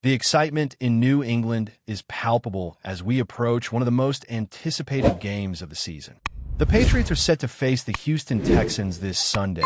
The excitement in New England is palpable as we approach one of the most anticipated games of the season. The Patriots are set to face the Houston Texans this Sunday,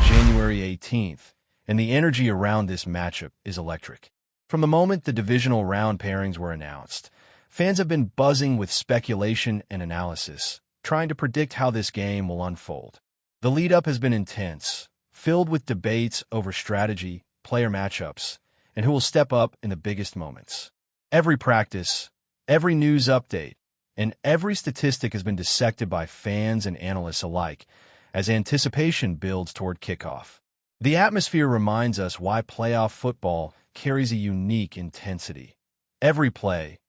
January 18th, and the energy around this matchup is electric. From the moment the divisional round pairings were announced, fans have been buzzing with speculation and analysis, trying to predict how this game will unfold. The lead-up has been intense, filled with debates over strategy, player matchups, and who will step up in the biggest moments. Every practice, every news update, and every statistic has been dissected by fans and analysts alike as anticipation builds toward kickoff. The atmosphere reminds us why playoff football carries a unique intensity. Every play,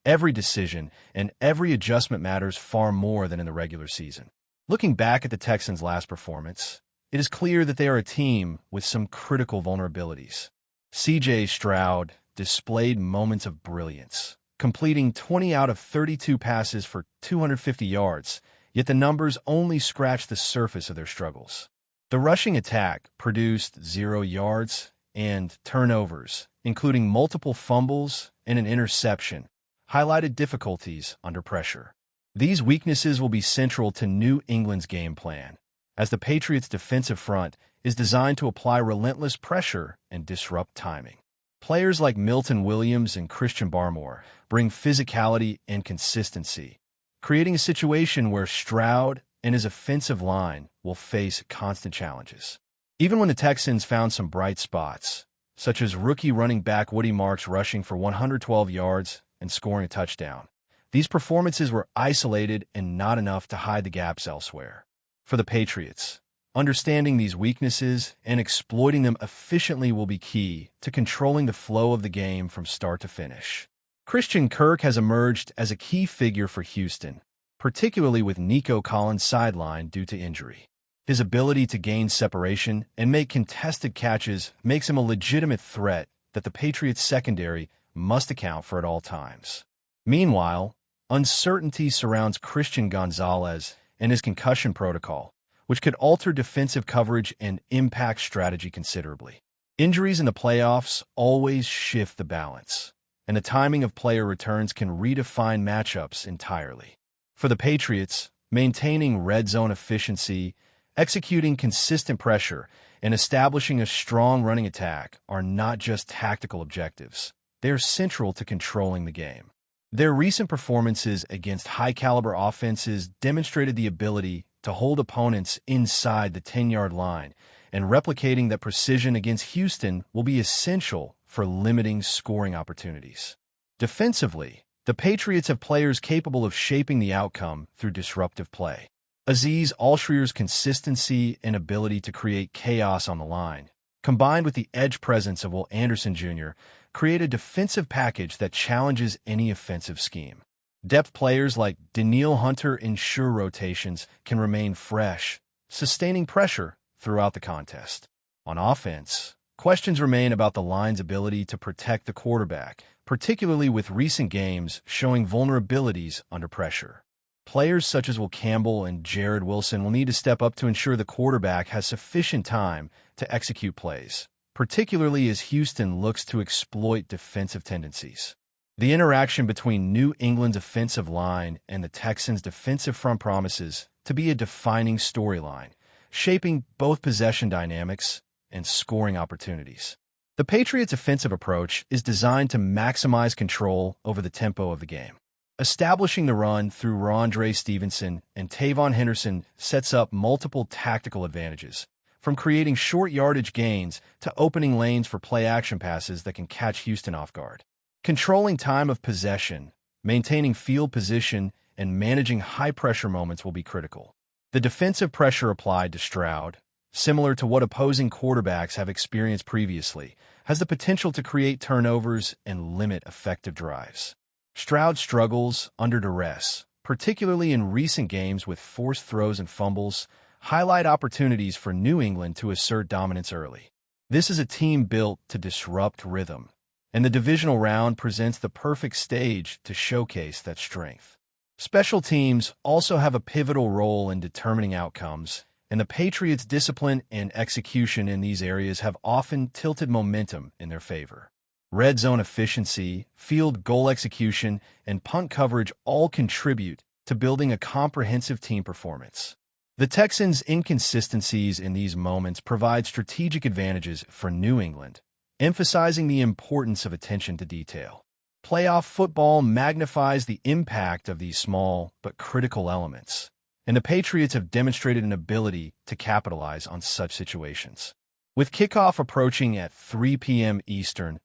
every decision, and every adjustment matters far more than in the regular season. Looking back at the Texans' last performance, it is clear that they are a team with some critical vulnerabilities. C.J. Stroud displayed moments of brilliance, completing 20 out of 32 passes for 250 yards, yet the numbers only scratched the surface of their struggles. The rushing attack produced 0 yards and turnovers, including multiple fumbles and an interception, highlighted difficulties under pressure. These weaknesses will be central to New England's game plan, as the Patriots' defensive front is designed to apply relentless pressure and disrupt timing. Players like Milton Williams and Christian Barmore bring physicality and consistency, creating a situation where Stroud and his offensive line will face constant challenges. Even when the Texans found some bright spots, such as rookie running back Woody Marks rushing for 112 yards and scoring a touchdown, these performances were isolated and not enough to hide the gaps elsewhere. For the Patriots, understanding these weaknesses and exploiting them efficiently will be key to controlling the flow of the game from start to finish. Christian Kirk has emerged as a key figure for Houston, particularly with Nico Collins sidelined due to injury. His ability to gain separation and make contested catches makes him a legitimate threat that the Patriots' secondary must account for at all times. Meanwhile, uncertainty surrounds Christian Gonzalez and his concussion protocol, which could alter defensive coverage and impact strategy considerably. Injuries in the playoffs always shift the balance, and the timing of player returns can redefine matchups entirely. For the Patriots, maintaining red zone efficiency, executing consistent pressure, and establishing a strong running attack are not just tactical objectives. They are central to controlling the game. Their recent performances against high-caliber offenses demonstrated the ability to hold opponents inside the 10-yard line, and replicating that precision against Houston will be essential for limiting scoring opportunities. Defensively, the Patriots have players capable of shaping the outcome through disruptive play. Azeez Al-Shreer's consistency and ability to create chaos on the line, combined with the edge presence of Will Anderson Jr., create a defensive package that challenges any offensive scheme. Depth players like Danielle Hunter ensure rotations can remain fresh, sustaining pressure throughout the contest. On offense, questions remain about the line's ability to protect the quarterback, particularly with recent games showing vulnerabilities under pressure. Players such as Will Campbell and Jared Wilson will need to step up to ensure the quarterback has sufficient time to execute plays, particularly as Houston looks to exploit defensive tendencies. The interaction between New England's offensive line and the Texans' defensive front promises to be a defining storyline, shaping both possession dynamics and scoring opportunities. The Patriots' offensive approach is designed to maximize control over the tempo of the game. Establishing the run through Rondre Stevenson and Tavon Henderson sets up multiple tactical advantages, from creating short yardage gains to opening lanes for play-action passes that can catch Houston off guard. Controlling time of possession, maintaining field position, and managing high-pressure moments will be critical. The defensive pressure applied to Stroud, similar to what opposing quarterbacks have experienced previously, has the potential to create turnovers and limit effective drives. Stroud struggles under duress, particularly in recent games with forced throws and fumbles, highlight opportunities for New England to assert dominance early. This is a team built to disrupt rhythm, and the divisional round presents the perfect stage to showcase that strength. Special teams also have a pivotal role in determining outcomes, and the Patriots' discipline and execution in these areas have often tilted momentum in their favor. Red zone efficiency, field goal execution, and punt coverage all contribute to building a comprehensive team performance. The Texans' inconsistencies in these moments provide strategic advantages for New England, emphasizing the importance of attention to detail. Playoff football magnifies the impact of these small but critical elements, and the Patriots have demonstrated an ability to capitalize on such situations. With kickoff approaching at 3 p.m. Eastern,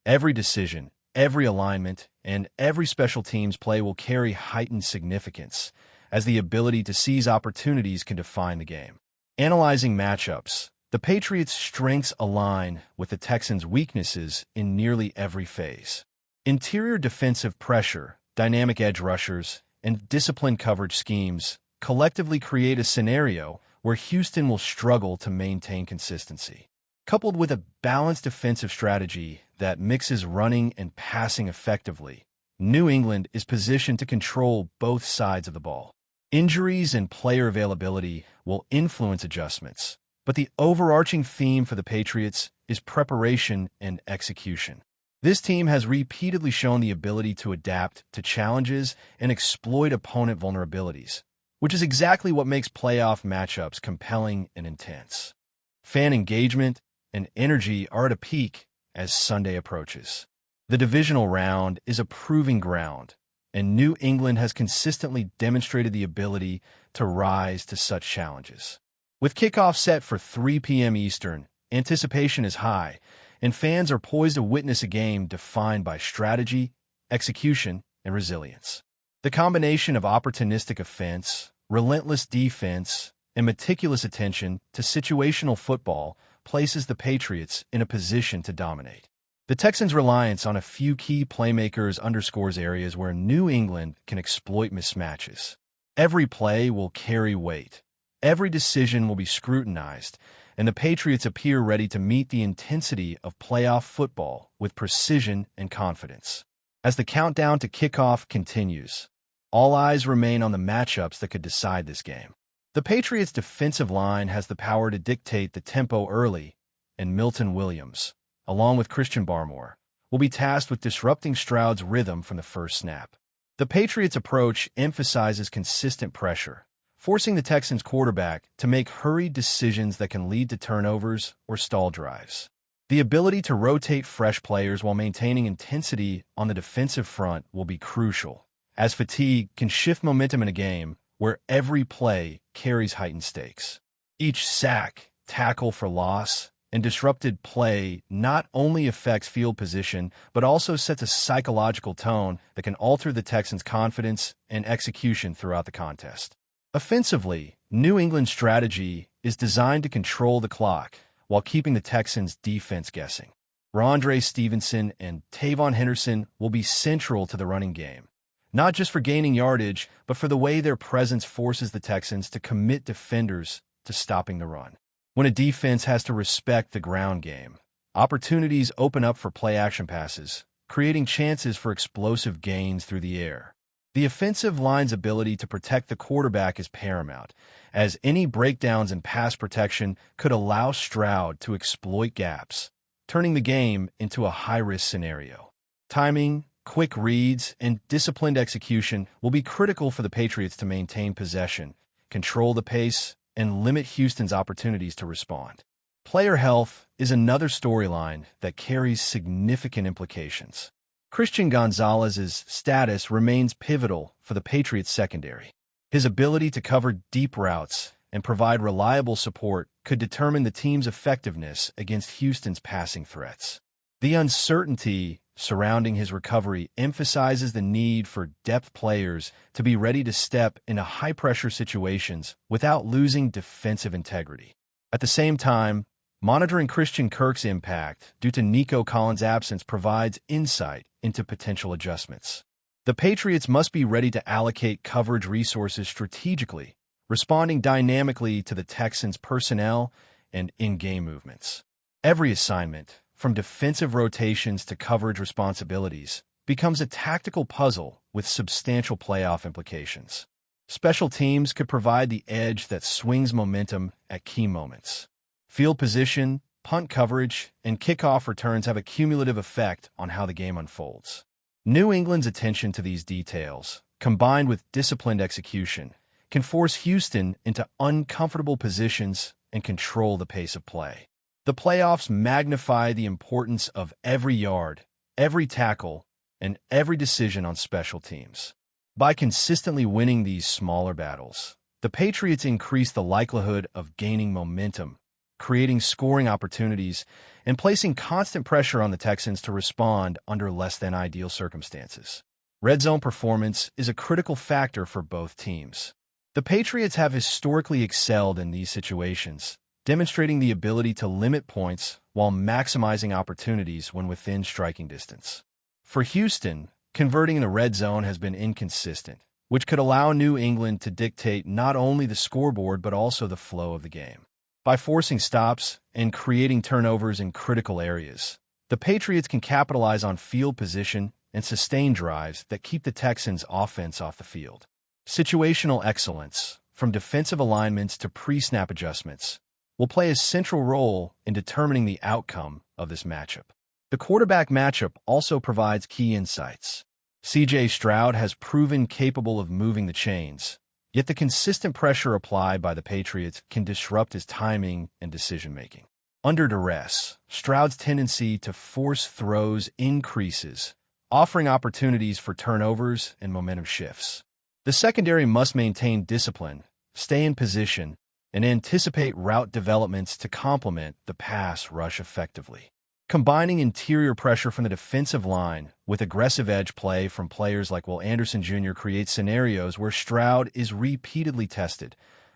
every decision, every alignment, and every special teams play will carry heightened significance, as the ability to seize opportunities can define the game. Analyzing matchups, the Patriots' strengths align with the Texans' weaknesses in nearly every phase. Interior defensive pressure, dynamic edge rushers, and disciplined coverage schemes collectively create a scenario where Houston will struggle to maintain consistency. Coupled with a balanced defensive strategy that mixes running and passing effectively, New England is positioned to control both sides of the ball. Injuries and player availability will influence adjustments, but the overarching theme for the Patriots is preparation and execution. This team has repeatedly shown the ability to adapt to challenges and exploit opponent vulnerabilities, which is exactly what makes playoff matchups compelling and intense. Fan engagement and energy are at a peak as Sunday approaches. The divisional round is a proving ground, and New England has consistently demonstrated the ability to rise to such challenges. With kickoff set for 3 p.m. Eastern, anticipation is high, and fans are poised to witness a game defined by strategy, execution, and resilience. The combination of opportunistic offense, relentless defense, and meticulous attention to situational football places the Patriots in a position to dominate. The Texans' reliance on a few key playmakers underscores areas where New England can exploit mismatches. Every play will carry weight. Every decision will be scrutinized, and the Patriots appear ready to meet the intensity of playoff football with precision and confidence. As the countdown to kickoff continues, all eyes remain on the matchups that could decide this game. The Patriots' defensive line has the power to dictate the tempo early, and Milton Williams, along with Christian Barmore, will be tasked with disrupting Stroud's rhythm from the first snap. The Patriots' approach emphasizes consistent pressure, forcing the Texans' quarterback to make hurried decisions that can lead to turnovers or stall drives. The ability to rotate fresh players while maintaining intensity on the defensive front will be crucial, as fatigue can shift momentum in a game where every play carries heightened stakes. Each sack, tackle for loss, and disrupted play not only affects field position, but also sets a psychological tone that can alter the Texans' confidence and execution throughout the contest. Offensively, New England's strategy is designed to control the clock while keeping the Texans' defense guessing. Rondre Stevenson and Tavon Henderson will be central to the running game, not just for gaining yardage, but for the way their presence forces the Texans to commit defenders to stopping the run. When a defense has to respect the ground game, opportunities open up for play-action passes, creating chances for explosive gains through the air. The offensive line's ability to protect the quarterback is paramount, as any breakdowns in pass protection could allow Stroud to exploit gaps, turning the game into a high-risk scenario. Timing, quick reads, and disciplined execution will be critical for the Patriots to maintain possession, control the pace, and limit Houston's opportunities to respond. Player health is another storyline that carries significant implications. Christian Gonzalez's status remains pivotal for the Patriots' secondary. His ability to cover deep routes and provide reliable support could determine the team's effectiveness against Houston's passing threats. The uncertainty surrounding his recovery emphasizes the need for depth players to be ready to step into high-pressure situations without losing defensive integrity. At the same time, monitoring Christian Kirk's impact due to Nico Collins' absence provides insight into potential adjustments. The Patriots must be ready to allocate coverage resources strategically, responding dynamically to the Texans' personnel and in-game movements. Every assignment, from defensive rotations to coverage responsibilities, becomes a tactical puzzle with substantial playoff implications. Special teams could provide the edge that swings momentum at key moments. Field position, punt coverage, and kickoff returns have a cumulative effect on how the game unfolds. New England's attention to these details, combined with disciplined execution, can force Houston into uncomfortable positions and control the pace of play. The playoffs magnify the importance of every yard, every tackle, and every decision on special teams. By consistently winning these smaller battles, the Patriots increase the likelihood of gaining momentum, creating scoring opportunities, and placing constant pressure on the Texans to respond under less-than-ideal circumstances. Red zone performance is a critical factor for both teams. The Patriots have historically excelled in these situations, demonstrating the ability to limit points while maximizing opportunities when within striking distance. For Houston, converting in the red zone has been inconsistent, which could allow New England to dictate not only the scoreboard but also the flow of the game. By forcing stops and creating turnovers in critical areas, the Patriots can capitalize on field position and sustain drives that keep the Texans' offense off the field. Situational excellence, from defensive alignments to pre-snap adjustments, will play a central role in determining the outcome of this matchup. The quarterback matchup also provides key insights. C.J. Stroud has proven capable of moving the chains, yet the consistent pressure applied by the Patriots can disrupt his timing and decision-making. Under duress, Stroud's tendency to force throws increases, offering opportunities for turnovers and momentum shifts. The secondary must maintain discipline, stay in position, and anticipate route developments to complement the pass rush effectively. Combining interior pressure from the defensive line with aggressive edge play from players like Will Anderson Jr. creates scenarios where Stroud is repeatedly tested,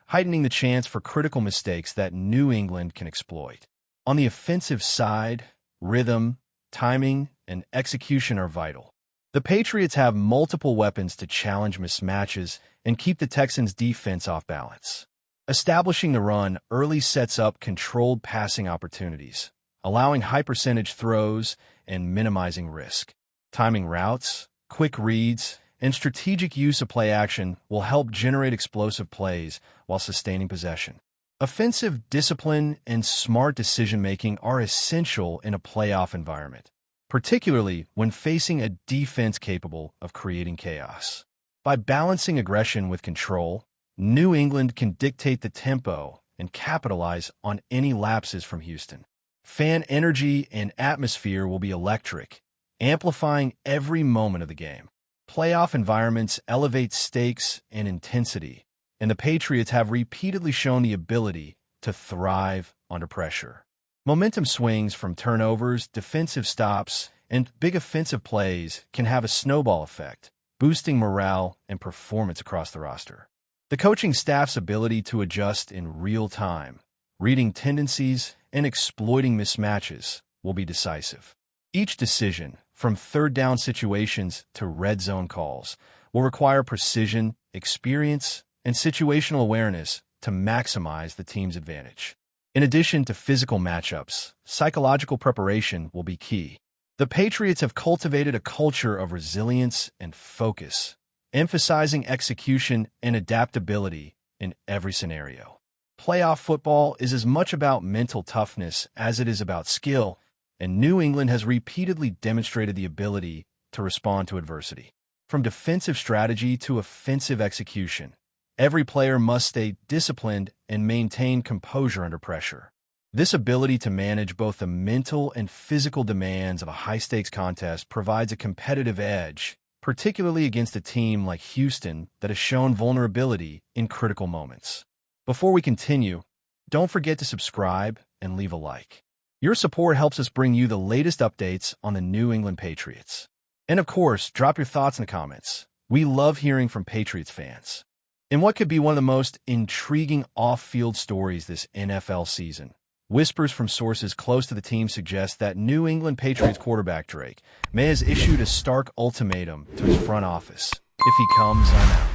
heightening the chance for critical mistakes that New England can exploit. On the offensive side, rhythm, timing, and execution are vital. The Patriots have multiple weapons to challenge mismatches and keep the Texans' defense off balance. Establishing the run early sets up controlled passing opportunities, allowing high-percentage throws and minimizing risk. Timing routes, quick reads, and strategic use of play action will help generate explosive plays while sustaining possession. Offensive discipline and smart decision-making are essential in a playoff environment, particularly when facing a defense capable of creating chaos. By balancing aggression with control, New England can dictate the tempo and capitalize on any lapses from Houston. Fan energy and atmosphere will be electric, amplifying every moment of the game. Playoff environments elevate stakes and intensity, and the Patriots have repeatedly shown the ability to thrive under pressure. Momentum swings from turnovers, defensive stops, and big offensive plays can have a snowball effect, boosting morale and performance across the roster. The coaching staff's ability to adjust in real time, reading tendencies, and exploiting mismatches will be decisive. Each decision, from third-down situations to red zone calls, will require precision, experience, and situational awareness to maximize the team's advantage. In addition to physical matchups, psychological preparation will be key. The Patriots have cultivated a culture of resilience and focus, emphasizing execution and adaptability in every scenario. Playoff football is as much about mental toughness as it is about skill, and New England has repeatedly demonstrated the ability to respond to adversity. From defensive strategy to offensive execution, every player must stay disciplined and maintain composure under pressure. This ability to manage both the mental and physical demands of a high-stakes contest provides a competitive edge, particularly against a team like Houston that has shown vulnerability in critical moments. Before we continue, don't forget to subscribe and leave a like. Your support helps us bring you the latest updates on the New England Patriots. And of course, drop your thoughts in the comments. We love hearing from Patriots fans. In what could be one of the most intriguing off-field stories this NFL season, whispers from sources close to the team suggest that New England Patriots quarterback Drake Maye has issued a stark ultimatum to his front office. If he comes, I'm out.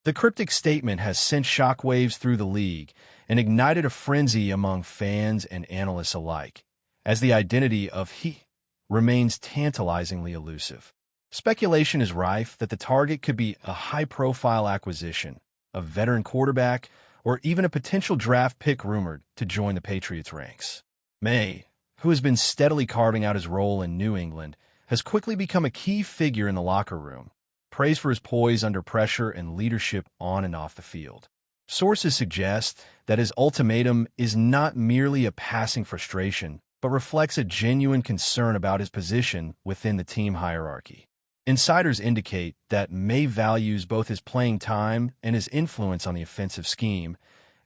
The cryptic statement has sent shockwaves through the league and ignited a frenzy among fans and analysts alike, as the identity of he remains tantalizingly elusive. Speculation is rife that the target could be a high-profile acquisition, a veteran quarterback, or even a potential draft pick rumored to join the Patriots' ranks. Maye, who has been steadily carving out his role in New England, has quickly become a key figure in the locker room, praised for his poise under pressure and leadership on and off the field. Sources suggest that his ultimatum is not merely a passing frustration, but reflects a genuine concern about his position within the team hierarchy. Insiders indicate that Maye values both his playing time and his influence on the offensive scheme,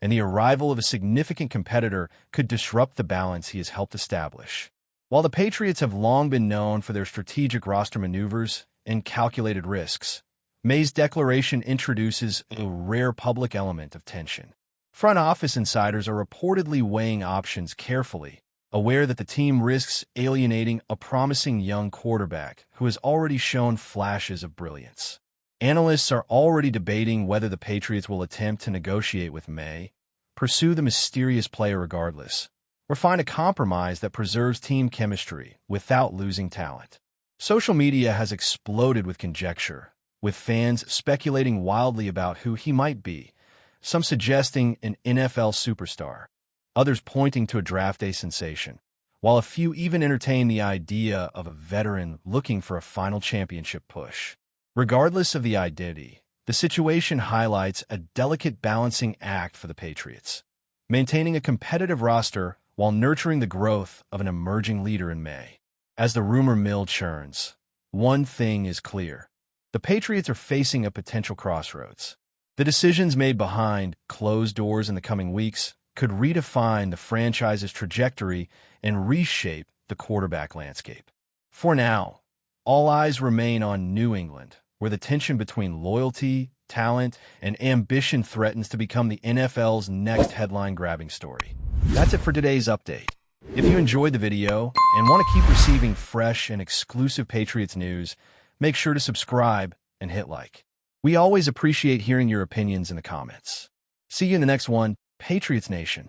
and the arrival of a significant competitor could disrupt the balance he has helped establish. While the Patriots have long been known for their strategic roster maneuvers and calculated risks, Maye's declaration introduces a rare public element of tension. Front office insiders are reportedly weighing options carefully, aware that the team risks alienating a promising young quarterback who has already shown flashes of brilliance. Analysts are already debating whether the Patriots will attempt to negotiate with Maye, pursue the mysterious player regardless, or find a compromise that preserves team chemistry without losing talent. Social media has exploded with conjecture, with fans speculating wildly about who he might be, some suggesting an NFL superstar, others pointing to a draft day sensation, while a few even entertain the idea of a veteran looking for a final championship push. Regardless of the identity, the situation highlights a delicate balancing act for the Patriots, maintaining a competitive roster while nurturing the growth of an emerging leader in Maye. As the rumor mill churns, one thing is clear. The Patriots are facing a potential crossroads. The decisions made behind closed doors in the coming weeks could redefine the franchise's trajectory and reshape the quarterback landscape. For now, all eyes remain on New England, where the tension between loyalty, talent, and ambition threatens to become the NFL's next headline-grabbing story. That's it for today's update. If you enjoyed the video and want to keep receiving fresh and exclusive Patriots news, make sure to subscribe and hit like. We always appreciate hearing your opinions in the comments. See you in the next one, Patriots Nation.